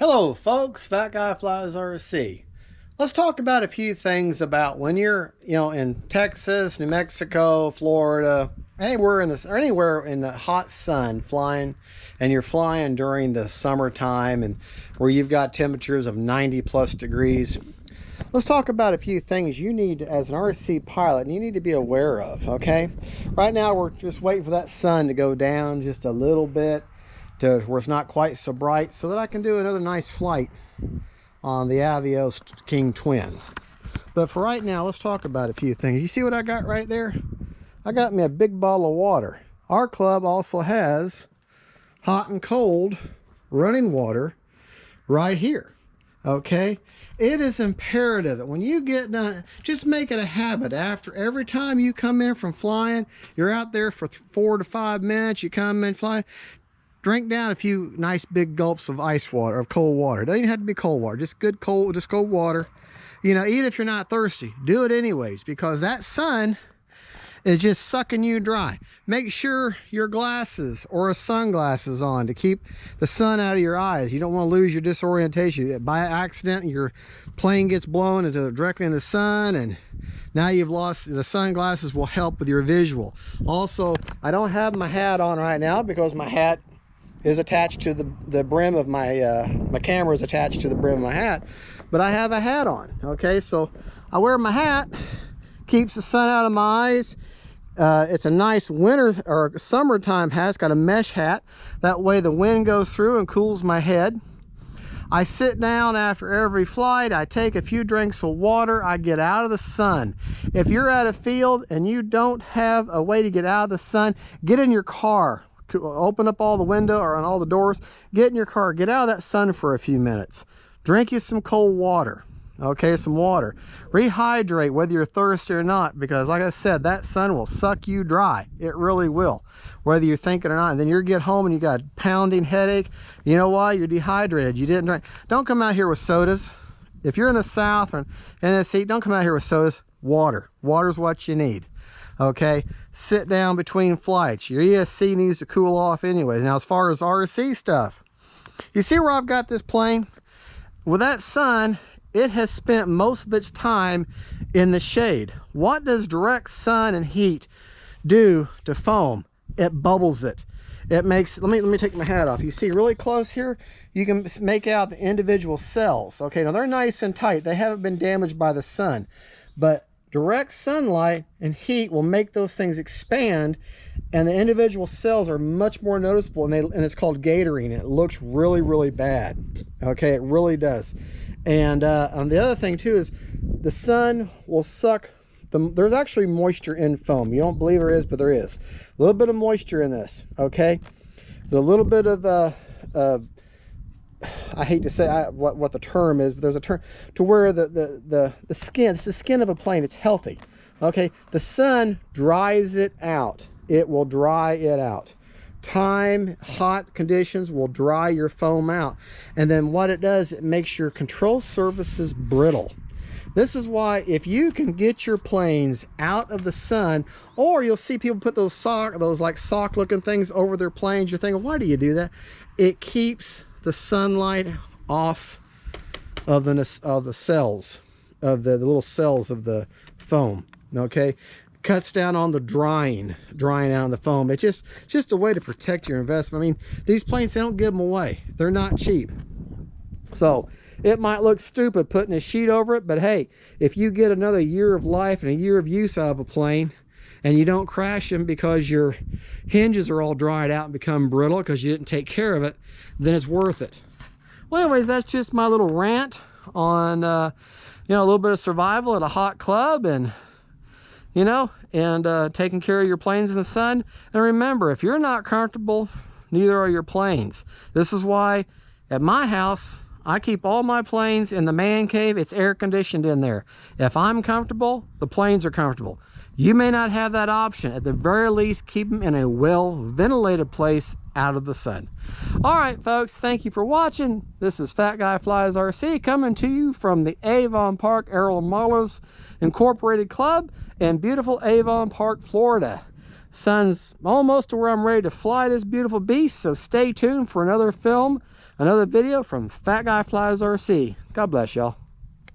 Hello folks, Fat Guy Flies RC. Let's talk about a few things about when you're, in Texas, New Mexico, Florida, anywhere in the hot sun flying, and you're flying during the summertime and where you've got temperatures of 90 plus degrees. Let's talk about a few things you need as an RC pilot and you need to be aware of, okay? Right now we're just waiting for that sun to go down just a little bit to where it's not quite so bright so that I can do another nice flight on the Avios King Twin. But for right now, let's talk about a few things. You see what I got right there? I got me a big bottle of water. Our club also has hot and cold running water right here. Okay, it is imperative that when you get done, just make it a habit. After every time you come in from flying, you're out there for 4 to 5 minutes, you come in flying, drink down a few nice big gulps of ice water, of cold water. It doesn't even have to be cold water, just cold water. Even if you're not thirsty, do it anyways, because that sun is just sucking you dry. Make sure your glasses or sunglasses on to keep the sun out of your eyes. You don't want to lose your disorientation. By accident, your plane gets blown directly in the sun, and now you've lost. The sunglasses will help with your visual. Also, I don't have my hat on right now because my hat is attached to the brim of my camera is attached to the brim of my hat, but I have a hat on. Okay, so I wear my hat, keeps the sun out of my eyes. It's a nice winter or summertime hat. It's got a mesh hat, that way the wind goes through and cools my head. I sit down after every flight, I take a few drinks of water, I get out of the sun. If you're at a field and you don't have a way to get out of the sun, get in your car. Open up all the window or on all the doors, get in your car, get out of that sun for a few minutes, drink you some cold water. Okay, some water, rehydrate whether you're thirsty or not, because like I said, that sun will suck you dry. It really will, whether you're thinking or not. And then you get home and you got a pounding headache. You know why? You're dehydrated. You didn't drink. Don't come out here with sodas. If you're in the south or in this heat, don't come out here with sodas. Water's what you need. Okay, sit down between flights. Your ESC needs to cool off anyways. Now, as far as RC stuff, you see where I've got this plane? With that sun, it has spent most of its time in the shade. What does direct sun and heat do to foam? It bubbles it. It makes, let me take my hat off. You see really close here, you can make out the individual cells. Okay, now they're nice and tight. They haven't been damaged by the sun, but direct sunlight and heat will make those things expand, and the individual cells are much more noticeable, and it's called gatoring, and it looks really, really bad. Okay, it really does. And the other thing too is the sun will suck there's actually moisture in foam. You don't believe there is, but there is a little bit of moisture in this. Okay, the little bit of I hate to say what the term is, but there's a term to where the skin, it's the skin of a plane, it's healthy. Okay, the sun dries it out. It will dry it out. Hot conditions will dry your foam out, and then what it does, it makes your control surfaces brittle. This is why if you can get your planes out of the sun, or you'll see people put those like sock looking things over their planes, you're thinking, why do you do that? It keeps the sunlight off of the cells, of the little cells of the foam. Okay, cuts down on the drying out of the foam. It's just a way to protect your investment. I mean, these planes, they don't give them away. They're not cheap. So it might look stupid putting a sheet over it, but hey, if you get another year of life and a year of use out of a plane, and you don't crash them because your hinges are all dried out and become brittle because you didn't take care of it, then it's worth it. Well, anyways, that's just my little rant on a little bit of survival at a hot club, and taking care of your planes in the sun. And remember, if you're not comfortable, neither are your planes. This is why at my house I keep all my planes in the man cave. It's air conditioned in there. If I'm comfortable, the planes are comfortable. You may not have that option. At the very least, keep them in a well ventilated place out of the sun. All right, folks, thank you for watching. This is Fat Guy Flies RC coming to you from the Avon Park Aerial Modelers Incorporated Club in beautiful Avon Park, Florida. Sun's almost to where I'm ready to fly this beautiful beast, so stay tuned for another film, another video from Fat Guy Flies RC. God bless y'all.